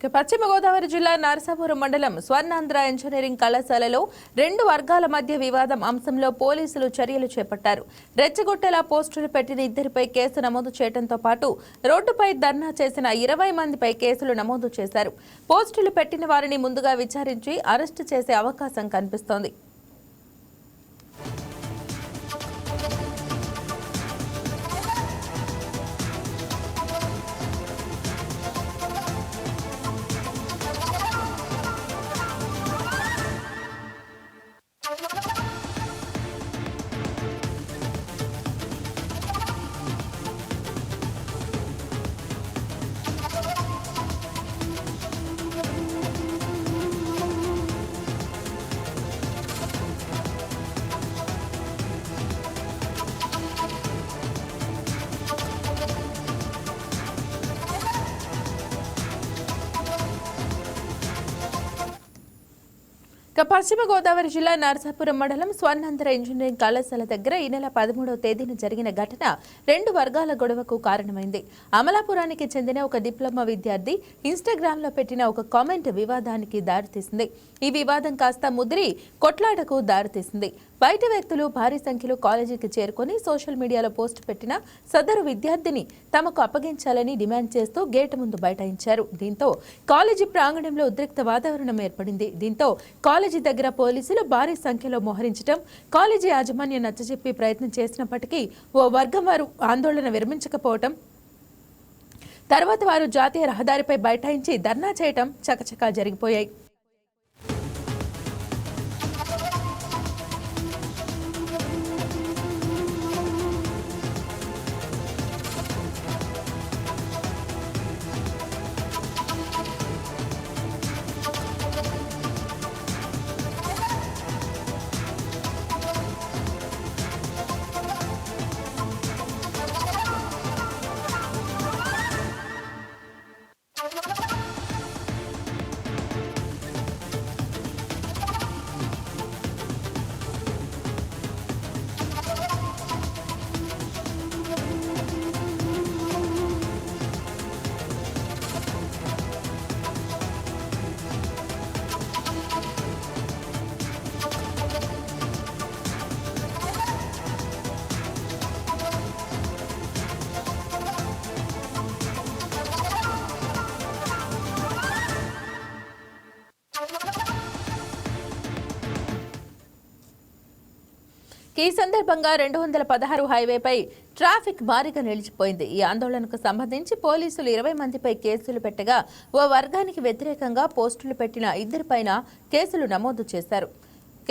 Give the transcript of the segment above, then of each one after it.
పశ్చిమ గోదావరి జిల్లా నరసాపురం మండలం స్వర్ణాంధ్ర ఇంజనీరింగ్ కళాశాలలో రెండు వర్గాల మధ్య వివాదం అంశంలో పోలీసులు చర్యలు చేపట్టారు. రెచ్చగొట్టేలా పోస్టులు పెట్టిన ఇద్దరిపై కేసు నమోదు చేయడంతో పాటు రోడ్డుపై ధర్నా చేసిన 20 మందిపై కేసులు నమోదు చేశారు. పోస్టులు పెట్టిన వారిని ముందుగా విచారించి అరెస్టు చేసే అవకాశం కనిపిస్తోంది. పశ్చిమ గోదావరి జిల్లా నరసాపురం మండలం స్వర్ణాంధ్ర ఇంజనీరింగ్ కళాశాల దగ్గర ఈ నెల 13వ తేదీన జరిగిన ఘటన రెండు వర్గాల గొడవకు కారణమైంది. అమలాపురానికి చెందిన ఒక డిప్లొమా విద్యార్థి ఇన్స్టాగ్రామ్ లో పెట్టిన ఒక కామెంట్ వివాదానికి దారితీసింది. ఈ వివాదం కాస్త ముదిరి కొట్లాటకు దారితీసింది. బయట వ్యక్తులు భారీ సంఖ్యలో కాలేజీకి చేరుకుని సోషల్ మీడియాలో పోస్ట్ పెట్టిన సదరు విద్యార్థిని తమకు అప్పగించాలని డిమాండ్ చేస్తూ గేటు ముందు బైఠాయించారు. దీంతో కాలేజీ ప్రాంగణంలో ఉద్రిక్త వాతావరణం ఏర్పడింది. దీంతో కాలేజీ దగ్గర పోలీసులు భారీ సంఖ్యలో మోహరించడం, కాలేజీ యాజమాన్యం నచ్చజెప్పి ప్రయత్నం చేసినప్పటికీ ఓ వర్గం వారు ఆందోళన విరమించకపోవటం, తర్వాత వారు జాతీయ రహదారిపై బైఠాయించి ధర్నా చేయటం చకచకా జరిగిపోయాయి. ఈ సందర్భంగా 216 హైవేపై ట్రాఫిక్ భారీగా నిలిచిపోయింది. ఈ ఆందోళనకు సంబంధించి పోలీసులు 20 మందిపై కేసులు పెట్టగా ఓ వర్గానికి వ్యతిరేకంగా పోస్టులు పెట్టిన ఇద్దరిపైన కేసులు నమోదు చేశారు.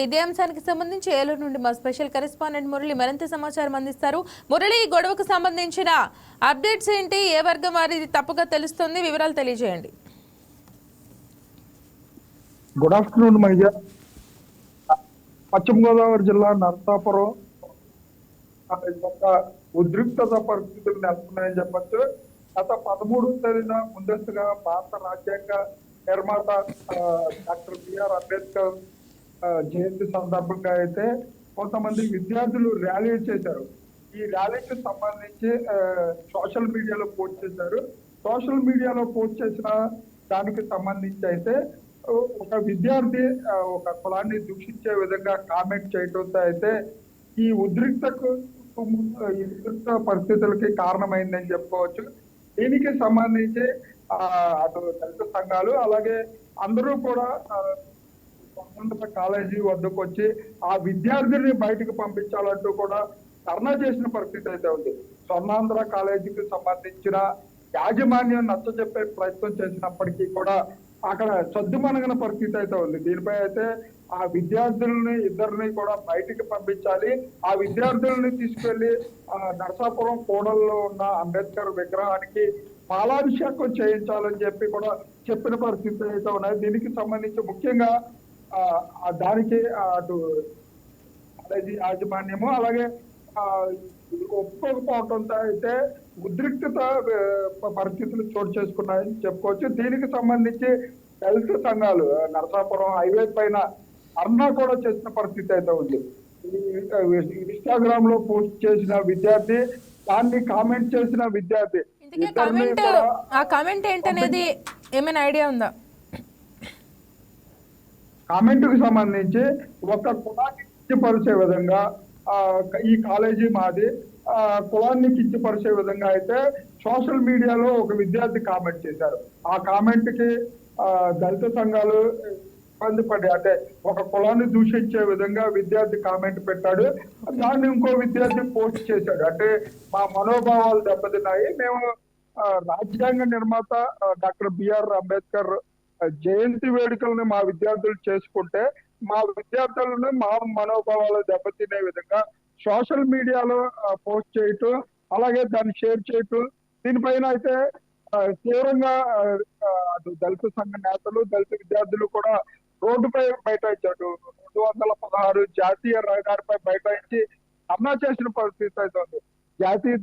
ఇదే అంశానికి సంబంధించి ఏలూరు నుండి మా స్పెషల్ కరెస్పాండెంట్ మురళి మరింత సమాచారం అందిస్తారు. మురళి, ఈ గొడవకు సంబంధించిన అప్డేట్స్ ఏంటి? ఏ వర్గం వారిది తప్పుగా తెలుస్తుంది? వివరాలు తెలియజేయండి. గుడ్ ఆఫ్టర్నూన్ మైజా. పశ్చిమ గోదావరి జిల్లా నరసాపురం ఉద్రిక్తత పరిస్థితులు నెలకొన్నాయని చెప్పచ్చు. గత 13వ తేదీన ముందస్తుగా భారత రాజ్యాంగ నిర్మాత డాక్టర్ బిఆర్ అంబేద్కర్ జయంతి సందర్భంగా అయితే కొంతమంది విద్యార్థులు ర్యాలీ చేశారు. ఈ ర్యాలీకి సంబంధించి సోషల్ మీడియాలో పోస్ట్ చేశారు. సోషల్ మీడియాలో పోస్ట్ చేసిన దానికి సంబంధించి అయితే ఒక విద్యార్థి ఒక కులాన్ని దూషించే విధంగా కామెంట్ చేయడంతో అయితే ఈ ఉద్రిక్త పరిస్థితులకి కారణమైందని చెప్పుకోవచ్చు. దీనికి సంబంధించి అటు దళిత సంఘాలు అలాగే అందరూ కూడా స్వర్ణాంధ్ర కాలేజీ వద్దకు వచ్చి ఆ విద్యార్థిని బయటకు పంపించాలంటూ కూడా ధర్నా చేసిన పరిస్థితి అయితే ఉంది. స్వర్ణాంధ్ర కాలేజీకి సంబంధించిన యాజమాన్యం నచ్చజెప్పే ప్రయత్నం చేసినప్పటికీ కూడా అక్కడ సద్దుమణగన పరిస్థితి అయితే ఉంది. దీనిపై అయితే ఆ విద్యార్థులని ఇద్దరిని కూడా బయటికి పంపించాలి, ఆ విద్యార్థులని తీసుకెళ్లి నరసాపురం కోడల్లో ఉన్న అంబేద్కర్ విగ్రహానికి పాలాభిషేకం చేయించాలని చెప్పి కూడా చెప్పిన పరిస్థితి అయితే ఉన్నాయి. దీనికి సంబంధించి ముఖ్యంగా దానికి అటు కాలేజీ యాజమాన్యము అలాగే ఒప్పుకోకపోవడంతో అయితే ఉద్రిక్తత పరిస్థితులు చోటు చేసుకున్నాయని చెప్పుకోవచ్చు. దీనికి సంబంధించి దళిత సంఘాలు నరసాపురం హైవే పైన ధర్నా కూడా చేసిన పరిస్థితి అయితే ఉంది. ఇన్స్టాగ్రామ్ లో పోస్ట్ చేసిన విద్యార్థి, దాన్ని కామెంట్ చేసిన విద్యార్థి, కామెంట్ ఏంటనేది ఏమైనా ఐడియా ఉందా? కామెంట్ కు సంబంధించి ఒక కులాన్ని కించపరిచే విధంగా ఈ కాలేజీ మాది కులాన్ని కించపరిచే విధంగా అయితే సోషల్ మీడియాలో ఒక విద్యార్థి కామెంట్ చేశారు. ఆ కామెంట్ కి దళిత సంఘాలు ఇబ్బంది పడి, అంటే ఒక కులాన్ని దూషించే విధంగా విద్యార్థి కామెంట్ పెట్టాడు. దాన్ని ఇంకో విద్యార్థి పోస్ట్ చేశాడు. అంటే మా మనోభావాలు దెబ్బతిన్నాయి, మేము రాజ్యాంగ నిర్మాత డాక్టర్ బిఆర్ అంబేద్కర్ జయంతి వేడుకలను మా విద్యార్థులు చేసుకుంటే మా విద్యార్థులను మా మనోభావాలు దెబ్బతినే విధంగా సోషల్ మీడియాలో పోస్ట్ చేయటం, అలాగే దాన్ని షేర్ చేయటం, దీనిపైన అయితే తీవ్రంగా అటు దళిత సంఘ నేతలు దళిత విద్యార్థులు కూడా రోడ్డుపై బైఠాయించారు. 216 జాతీయ రహదారిపై బైఠాయించి ధర్నా చేసిన పరిస్థితి అయితే ఉంది. జాతీయ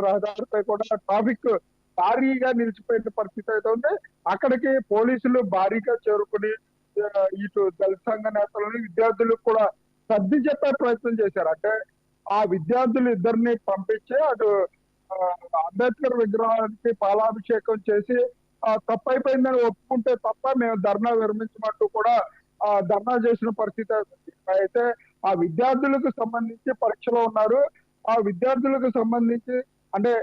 రహదారిపై కూడా ట్రాఫిక్ భారీగా నిలిచిపోయిన పరిస్థితి అయితే ఉంది. అక్కడికి పోలీసులు భారీగా చేరుకుని ఇటు దళిత సంఘ నేతలని విద్యార్థులకు కూడా సర్ది చెప్పే ప్రయత్నం చేశారు. అంటే ఆ విద్యార్థులు ఇద్దరిని పంపించి అటు అంబేద్కర్ విగ్రహానికి పాలాభిషేకం చేసి తప్పైపోయిందని ఒప్పుకుంటే తప్ప మేము ధర్నా విరమించమంటూ కూడా ధర్నా చేసిన పరిస్థితి అయితే ఆ విద్యార్థులకు సంబంధించి పరీక్షలో ఉన్నారు. ఆ విద్యార్థులకు సంబంధించి అంటే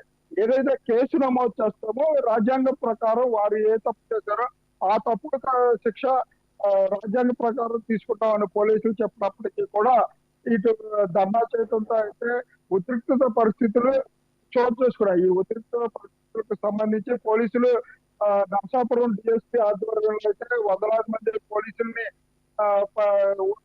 ఏదైతే కేసు నమోదు చేస్తామో రాజ్యాంగం ప్రకారం వారు ఏ తప్పు చేశారో ఆ తప్పుకు శిక్ష రాజ్యాంగ ప్రకారం తీసుకుంటామని పోలీసులు చెప్పినప్పటికీ కూడా ఇటు ధర్నా చేయడంతో అయితే ఉద్రిక్తత పరిస్థితులు చోటు చేసుకున్నాయి. ఈ ఉద్రిక్తత పరిస్థితులకు సంబంధించి పోలీసులు నరసాపురం డిఎస్పీ ఆధ్వర్యంలో అయితే వందలాది మంది పోలీసుల్ని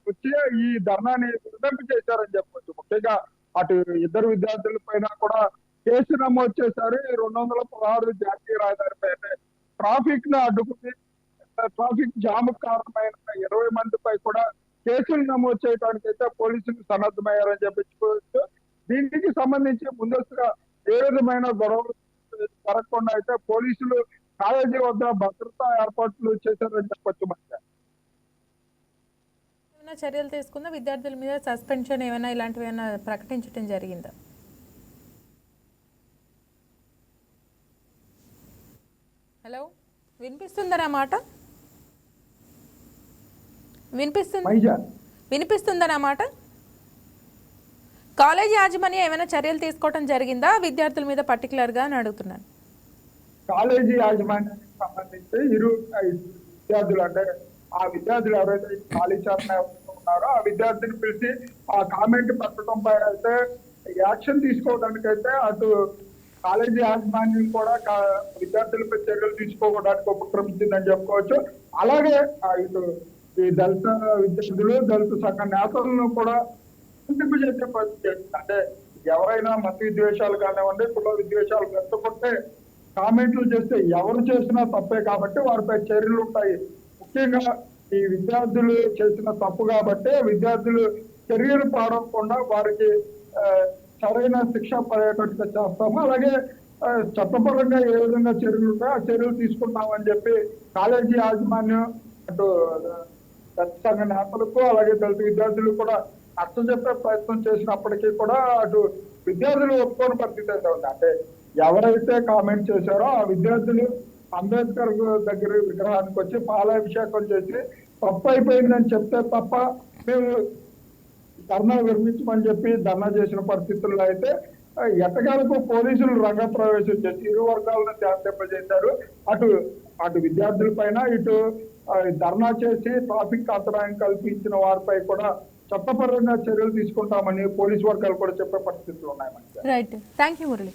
వచ్చి ఈ ధర్నాని విరమింపు చేశారని చెప్పొచ్చు. ముఖ్యంగా అటు ఇద్దరు విద్యార్థుల పైన కూడా కేసు నమోదు చేశారు. 216 జాతీయ రహదారిపై ట్రాఫిక్ ను అడ్డుకుని ట్రాఫిక్ జామ్ కారణమైన 20 మందిపై కూడా కేసులు నమోదు చేయడానికి అయితే పోలీసులు సన్నద్ధమయ్యారని చెప్పుకోవచ్చు. దీనికి సంబంధించి ముందస్తుగా ఏ విధమైన గొడవలు జరగకుండా అయితే పోలీసులు కాలేజీ వద్ద భద్రతా ఏర్పాట్లు చేశారని చెప్పొచ్చు. ఏమైనా చర్యలు తీసుకుందా? విద్యార్థుల మీద సస్పెన్షన్ ఏమైనా ఇలాంటివి ఏమైనా ప్రకటించడం జరిగిందా? హలో, వినిపిస్తుందా మాట? వినిపిస్తుందా మాట? కాలేజ్ యాజమాన్యం ఏమైనా చర్యలు తీసుకోవడం జరిగిందా విద్యార్థుల మీద పర్టికులర్ గా అని అడుగుతున్నాను. కాలేజీ యాజమాన్యానికి సంబంధించి ఇరు విద్యార్థులు, అంటే ఆ విద్యార్థులు ఎవరైతే కాళీచరణ ఉన్నారో ఆ విద్యార్థిని పిలిచి ఆ కామెంట్ పెట్టడంపై అయితే యాక్షన్ తీసుకోవడానికి అయితే అటు కాలేజీ యాజమాన్యం కూడా విద్యార్థులపై చర్యలు తీసుకోవడానికి ఉపక్రమించిందని చెప్పుకోవచ్చు. అలాగే ఇటు ఈ దళిత విద్యార్థులు దళిత సంఘ నేతలను కూడా చేసే పరిస్థితి. అంటే ఎవరైనా మత విద్వేషాలు కానివ్వండి, కుల విద్వేషాలు రెచ్చగొట్టే కామెంట్లు చేస్తే ఎవరు చేసినా తప్పే కాబట్టి వారిపై చర్యలు ఉంటాయి. ముఖ్యంగా ఈ విద్యార్థులు చేసిన తప్పు కాబట్టి విద్యార్థులు చర్యలు పాడకుండా వారికి సరైన శిక్ష పడేటట్టుగా చేస్తాము. అలాగే చట్టపరంగా ఏ విధంగా చర్యలు ఉంటాయో ఆ చర్యలు తీసుకుంటామని చెప్పి కాలేజీ యాజమాన్యం అటు దళిత సంఘ నేతలకు అలాగే దళిత విద్యార్థులు కూడా అర్థం చెప్పే ప్రయత్నం చేసినప్పటికీ కూడా అటు విద్యార్థులు ఒప్పుకోని పరిస్థితి అయితే ఉంది. అంటే ఎవరైతే కామెంట్ చేశారో ఆ విద్యార్థులు అంబేద్కర్ దగ్గర విగ్రహానికి వచ్చి పాలాభిషేకం చేసి తప్పు అయిపోయిందని చెప్తే తప్ప మేము ధర్నా విరమించమని చెప్పి ధర్నా చేసిన పరిస్థితుల్లో అయితే ఎట్టగాలకు పోలీసులు రంగప్రవేశం చేసి ఇరు వర్గాలను శాంతింపజేశారు. అటు విద్యార్థుల పైన ఇటు ధర్నా చేసి ట్రాఫిక్ అంతరాయం కల్పించిన వారిపై కూడా చట్టపరంగా చర్యలు తీసుకుంటామని పోలీసు వర్గాలు కూడా చెప్పే పరిస్థితులు ఉన్నాయి. Right, thank you Murali.